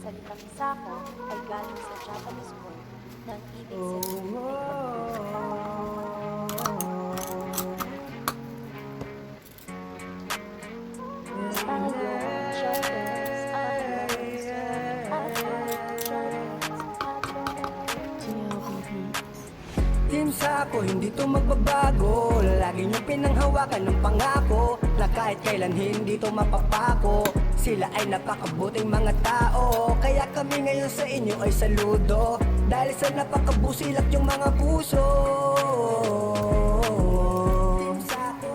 salitang Sako ay galing sa Japanese word ng ibig sabihin ay pagtulong. Team Sako, hindi to magbabago. Lagi nyo pinanghawakan ng pangako na kahit kailan hindi to mapapako. Sila ay napakabuting mga tao, kaya kami ngayon sa inyo ay saludo. Dahil sa napakabusilak yung mga puso. Team Sako,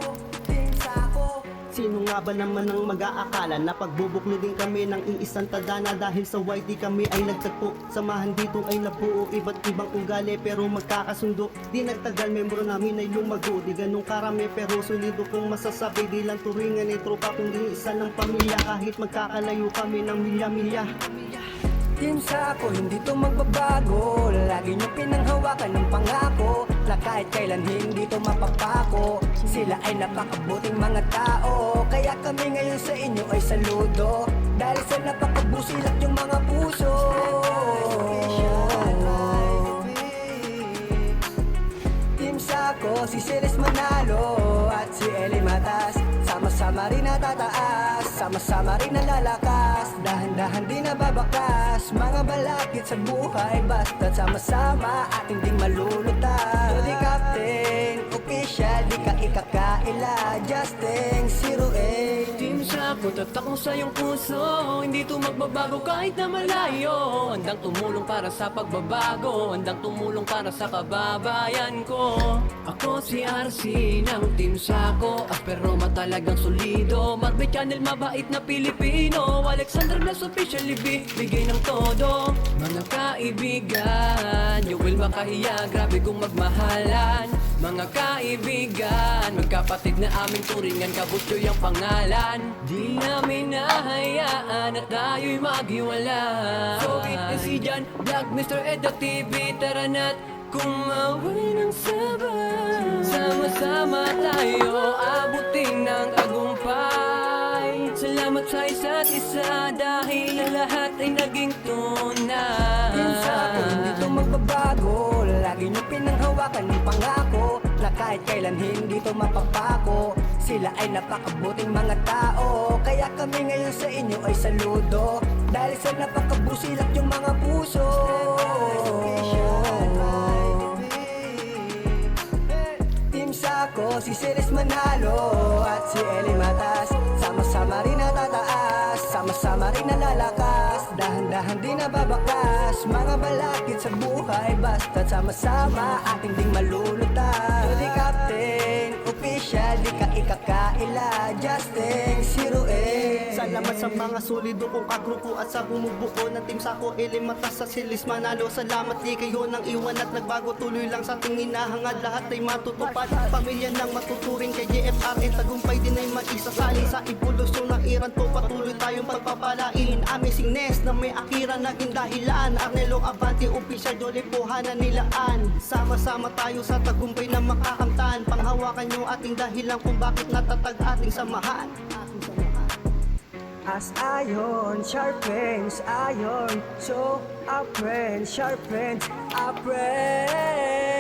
Team Sako. Sino nga ba naman ang mag-aakala na pagbubuklodin kami ng iisang tadhana? Dahil sa YT kami ay nagtagpo, samahan dito ay nabuo, iba't ibang ugali pero magkakasundo. Di nagtagal, membro namin ay lumago, di ganun karami pero solido kong masasabi. Di lang turingan ay tropa kundi isa ng pamilya, kahit magkakalayo kami ng milya-milya. Team Sako, hindi to magbabago. Lagi nyo pinanghawakan ng pangako na kahit kailan hindi to mapapako. Sila ay napakabuting mga tao, kaya kami ngayon sa inyo ay saludo. Dahil sa napakabusilak yung mga puso. Team Sako, si Ceres Manalo at si Eli Matas, sama-sama rin natataas, sama-sama rin nalalakas, dahan-dahan di nababakas. Mga balakid sa buhay, basta't sama-sama ating ding malulutas. Di captain, official, di ka ikakaila, Justin 08. Team Sako, tatak mo sa iyong puso, hindi to magbabago kahit na malayo. Handang tumulong para sa pagbabago, handang tumulong para sa kababayan ko. Ako si RC ng Team Sako, aspero matalagang solido. Marbe Channel, mabait na Pilipino, Alexander Blas officially bigay ng todo. Mga kaibigan, you will makahiya, grabe kong magmahalan. Mga kaibigan, magkapatid na aming turingan, kabutyo yung pangalan. Di namin nahayaan at tayo'y maghiwala. So si Jan, Vlog, Mr. Edo TV, tara na't kumaway ng sabay. Sama-sama tayo abutin ng tagumpay. Salamat sa isa't isa dahil ang lahat ay naging tunay. Team Sako, hindi to magbabago. Lagi nyo pinanghawakan ng pangako na kahit kailan hindi to mapapako. Sila ay napakabuting mga tao, kaya kami ngayon sa inyo ay saludo. Dahil sa napakabusilak yung mga puso. Team Sako, si Ceres Manalo at si Eli Matas, sama-sama rin natataas, sama-sama rin nalalakas, dahan-dahan di nababakas. Mga balakid sa buhay, basta't sama-sama ating ding malulutas. Di captain, official, di ka ikakaila, Justin 08. Salamat sa mga solido kong kagrupo at sa bumubuo ng Team Sako, Eli Matas sa Ceres Manalo. Salamat di kayo nang iwan at nagbago, tuloy lang sa ating hinahangad, lahat ay matutupad. Pamilya ng matuturing kay JFRN, tagumpay din ay mag-isasalin sa evolusyon ng Iran to, patuloy tayong pagpapalain. Amazingness na may akira naging dahilan, Arnelo Abante, official, Jolly Puhanan nilaan. Sama-sama tayo sa tagumpay na makakamtan, panghawakan nyo ating dahilan kung bakit natatag ating samahan. As iron sharpens iron, so our friends sharpens our friends.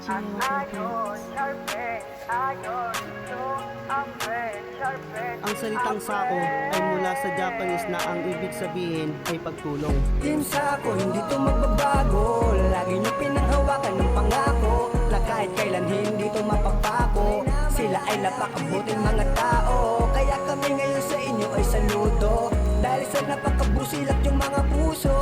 As iron sharpens iron, so our friends sharpens. Ang salitang Sako ay mula sa Japanese na ang ibig sabihin ay pagtulong. Team Sako, hindi to magbabago. Lagi nyo pinanghawakan ng pangako na kahit kailan hindi to mapapako. Sila ay napakabuting mga tao, kaya kami ngayon sa inyo ay saludo. Dahil sa napakabusilak yung mga puso.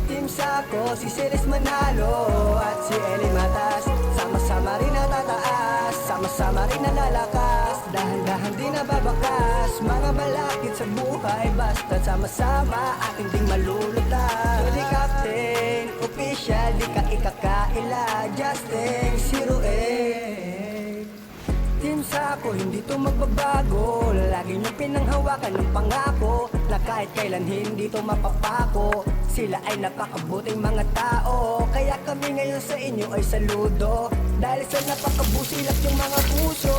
Team Sako, si Ceres Manalo at si Eli Matas, sama-sama rin natataas, sama-sama rin nalalakas, dahan-dahan di nababakas. Mga balakid sa buhay, basta't sama-sama ating ding malulutas. Di captain, official, di ka ikakaila, Justin 08. Team Sako, hindi to magbabago. Lagi nyo pinanghawakan ng pangako na kahit kailan hindi to mapapako. Sila ay napakabuting mga tao, kaya kami ngayon sa inyo ay saludo. Dahil sa napakabusilak yung mga puso.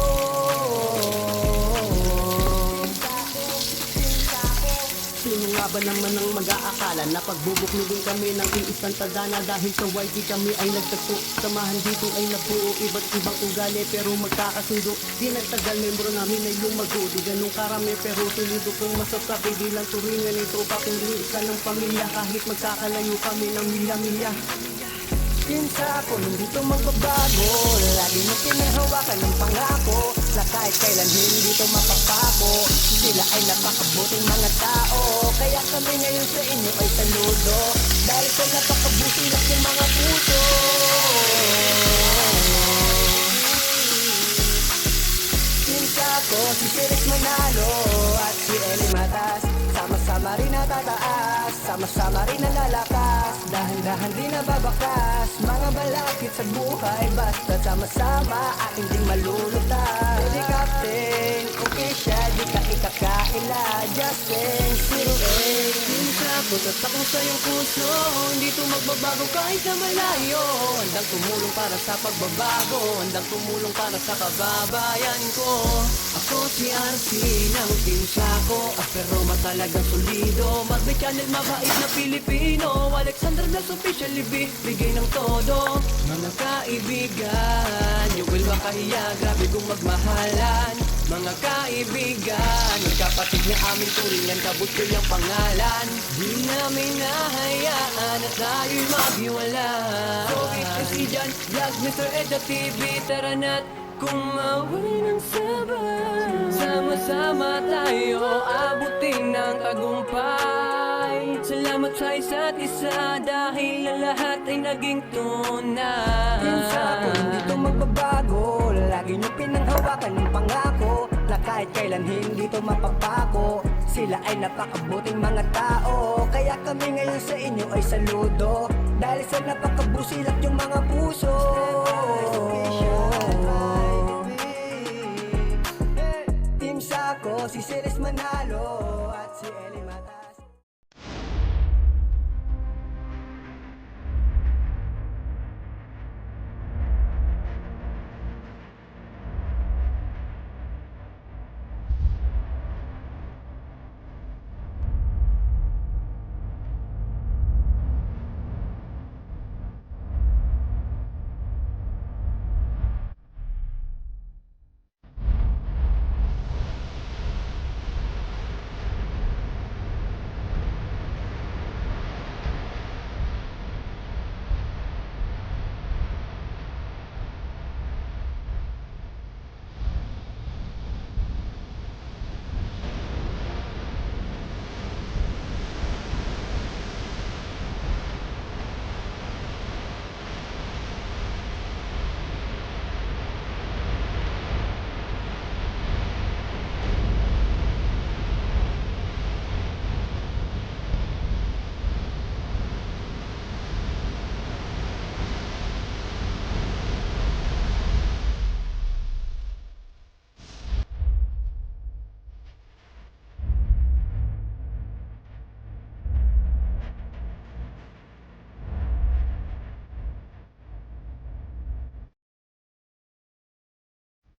Sino nga ba naman ang mag-aakala na pagbubuklugin kami ng iisang tadhana? Dahil sa YT kami ay nagtagpo, samahan dito ay nabuo, iba't ibang ugali pero magkakasundo. Di nagtagal, membro namin ay lumago, di ganun karami pero solido kong masasabi. Di lang turingan ito pakundi isa ng pamilya, kahit magkakalayo kami ng milya-milya. Pinsa ko hindi to magbabago, lagi mo pinahawakan ng pangako na kahit kailan hindi to mapapako. Sila ay napakabuting mga tao, kaya kami ngayon sa inyo ay saludo, dahil sa napakabusilak ng mga puso. Pinsa ko si Ceres Manalo at si Eli Matas, sama-sama rin natataas, sama-sama rin nalalakas, dahan-dahan din nababakas, mga balakid sa buhay, basta sama-sama ating ding malulutas. Pwede captain, okay siya, di ka ikakaila, Justin, 08. Pinsa ko tatak mo sa iyong puso, hindi to magbabago kahit na malayo. Handang tumulong para sa pagbabago, handang tumulong para sa kababayan ko. Ako si RC ng pinsa ko, pero matalagang solido. Magbe channel mabait na Pilipino, Alexander Blas officially bigay ng todo. Mga kaibigan, you will makahiya, grabe kong magmahalan. Mga kaibigan, magkapatid na aming turingan, kabut ko yung pangalan. Di namin nahayaan na tayo'y maghiwala. So it's si John Vlog, Mr. Edda TV, tara na't kumawin ng sabay. Sama-sama tayo, abutin ng tagumpay. Salamat sa isa't isa, dahil ang lahat ay naging tunay. Pinsa ko hindi to magbabago, lagi nyo pinanghawakan ng pangako na kahit kailan hindi to mapapako. Sila ay napakabuting mga tao, kaya kami ngayon sa inyo ay saludo, dahil sa napakabusilak yung mga puso. Team Sako, si Ceres Manalo at si Eli